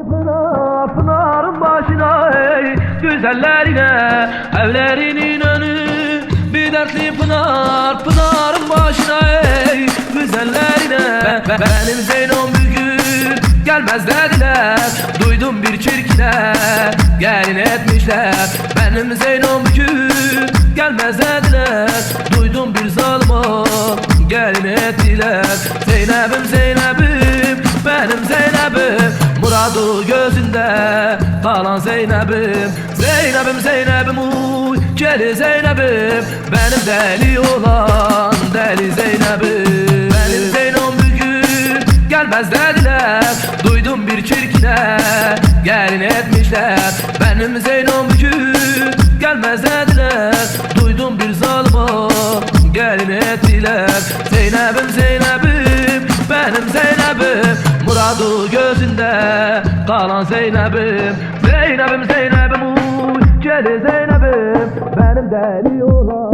Pınar, pınarın başına ey, güzellerine evlerinin önü. Bir dertli pınar, pınarın başına ey, güzellerine. Benim Zeynom bugün gelmez dediler, duydum bir çirkine gelin etmişler. Benim Zeynom bugün gelmez dediler, duydum bir zalıma gelin ettiler. Zeynep'im Zeynep'im, benim Zeynep'im, muradı gözünde kalan Zeynep'im. Zeynep'im Zeynep'im, uy geli Zeynep'im, benim deli olan deli Zeynep'im. Benim Zeynom bugün gelmez dediler, duydum bir çirkine gelin etmişler. Benim Zeynom bugün gelmez dediler, duydum bir zalıma gelin ettiler. Zeynep'im Zeynep'im, benim Zeynep'im, muradı gözünde kalan Zeynep'im. Zeynep'im Zeynep'im, uy geli Zeynep'im, benim deli olan